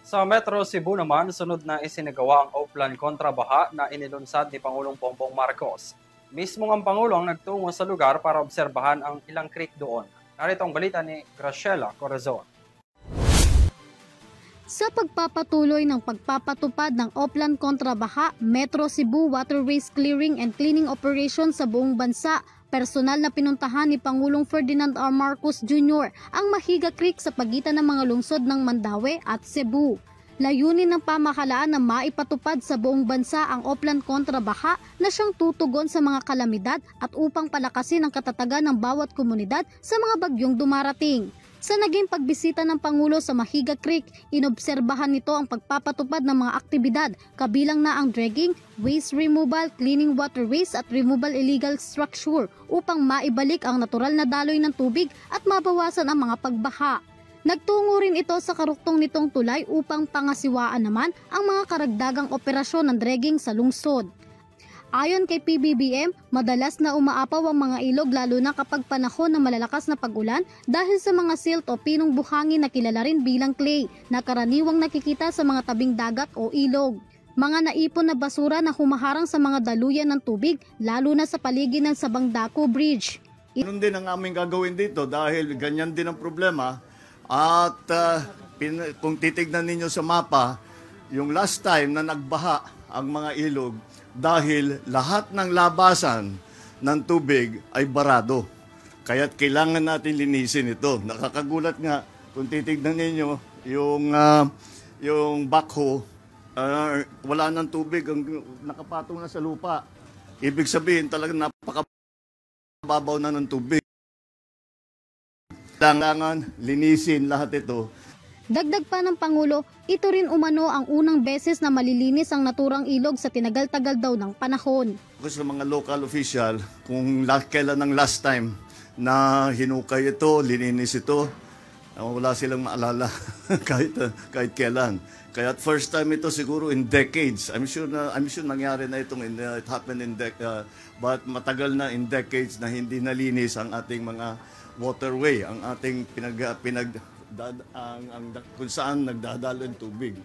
Sa Metro Cebu naman, sunod na isinagawa ang Oplan kontra baha na inilunsad ni Pangulong Bongbong Marcos. Mismo ang Pangulo ang nagtungo sa lugar para obserbahan ang ilang creek doon. Narito ang balita ni Graciela Corazon. Sa pagpapatuloy ng pagpapatupad ng Oplan kontra baha, Metro Cebu Waterways Clearing and Cleaning Operation sa buong bansa, personal na pinuntahan ni Pangulong Ferdinand R. Marcos Jr. ang Mahiga Creek sa pagitan ng mga lungsod ng Mandaue at Cebu. Layunin ng pamahalaan na maipatupad sa buong bansa ang Oplan kontra baha na siyang tutugon sa mga kalamidad at upang palakasin ang katatagan ng bawat komunidad sa mga bagyong dumarating. Sa naging pagbisita ng Pangulo sa Mahiga Creek, inobserbahan nito ang pagpapatupad ng mga aktibidad kabilang na ang dredging, waste removal, cleaning waterways at removal illegal structure upang maibalik ang natural na daloy ng tubig at mabawasan ang mga pagbaha. Nagtungo rin ito sa karuktong nitong tulay upang pangasiwaan naman ang mga karagdagang operasyon ng dredging sa lungsod. Ayon kay PBBM, madalas na umaapaw ang mga ilog lalo na kapag panahon ng malalakas na pag-ulan dahil sa mga silt o pinong buhangin na kilala rin bilang clay na karaniwang nakikita sa mga tabing dagat o ilog. Mga naipon na basura na humaharang sa mga daluyan ng tubig lalo na sa paligid ng Sabangdako Bridge. Ganun din ang aming gagawin dito dahil ganyan din ang problema at kung titignan ninyo sa mapa, yung last time na nagbaha ang mga ilog dahil lahat ng labasan ng tubig ay barado. Kaya't kailangan natin linisin ito. Nakakagulat nga kung titignan ninyo yung backhoe, wala ng tubig, nakapatong na sa lupa. Ibig sabihin talagang napakababaw na ng tubig. Kailangan linisin lahat ito. Dagdag pa ng Pangulo, ito rin umano ang unang beses na malilinis ang naturang ilog sa tinagal-tagal daw ng panahon. Sa mga local official, kung kailan ang last time na hinukay ito, lininis ito, wala silang maalala kahit kailan. Kaya first time ito siguro in decades. I'm sure nangyari na itong it happened in but matagal na in decades na hindi nalinis ang ating mga waterway, ang ating kung saan nagdadalo ng tubig.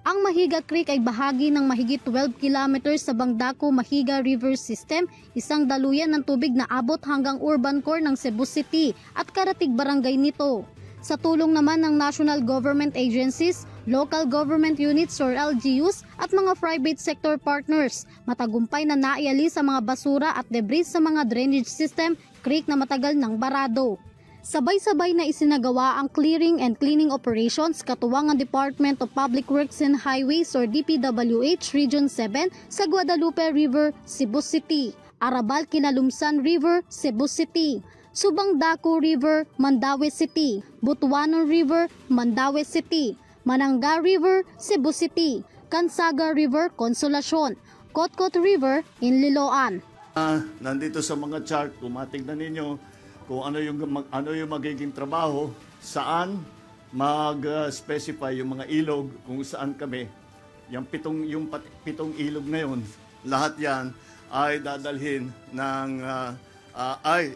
Ang Mahiga Creek ay bahagi ng mahigit 12 kilometers sa Bangdako-Mahiga River System, isang daluyan ng tubig na abot hanggang urban core ng Cebu City at karatig barangay nito. Sa tulong naman ng national government agencies, local government units or LGUs at mga private sector partners, matagumpay na naialis sa mga basura at debris sa mga drainage system, creek na matagal ng barado. Sabay-sabay na isinagawa ang clearing and cleaning operations katuwang ang Department of Public Works and Highways or DPWH Region 7 sa Guadalupe River, Cebu City, Arabal Kinalumsan River, Cebu City, Subangdako River, Mandaue City, Butuanon River, Mandaue City, Mananga River, Cebu City, Kansaga River, Consolacion, Kotkot River, Inliloan. Nandito sa mga chart, kung matignan ninyo, kung ano yung magiging trabaho, saan mag-specify yung mga ilog, kung saan kami, yung pitong ilog na yun, lahat yan ay dadalhin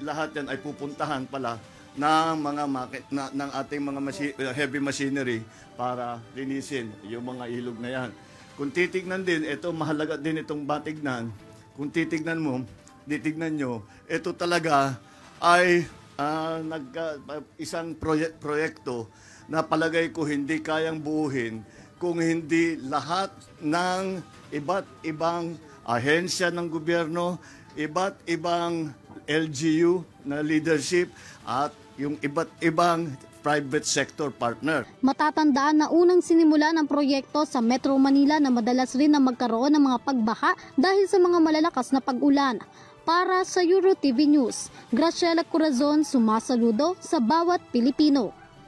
lahat yan ay pupuntahan pala ng mga ng ating mga heavy machinery para linisin yung mga ilog na yan. Kung titignan din, ito mahalaga din itong batignan. Kung titignan nyo, ito talaga ay isang proyekto na palagay ko hindi kayang buuhin kung hindi lahat ng iba't ibang ahensya ng gobyerno, iba't ibang LGU na leadership at yung iba't ibang private sector partner. Matatandaan na unang sinimula ng proyekto sa Metro Manila na madalas rin na magkaroon ng mga pagbaha dahil sa mga malalakas na pag-ulan. Para sa Euro TV News, Graciela Corazon sumasaludo sa bawat Pilipino.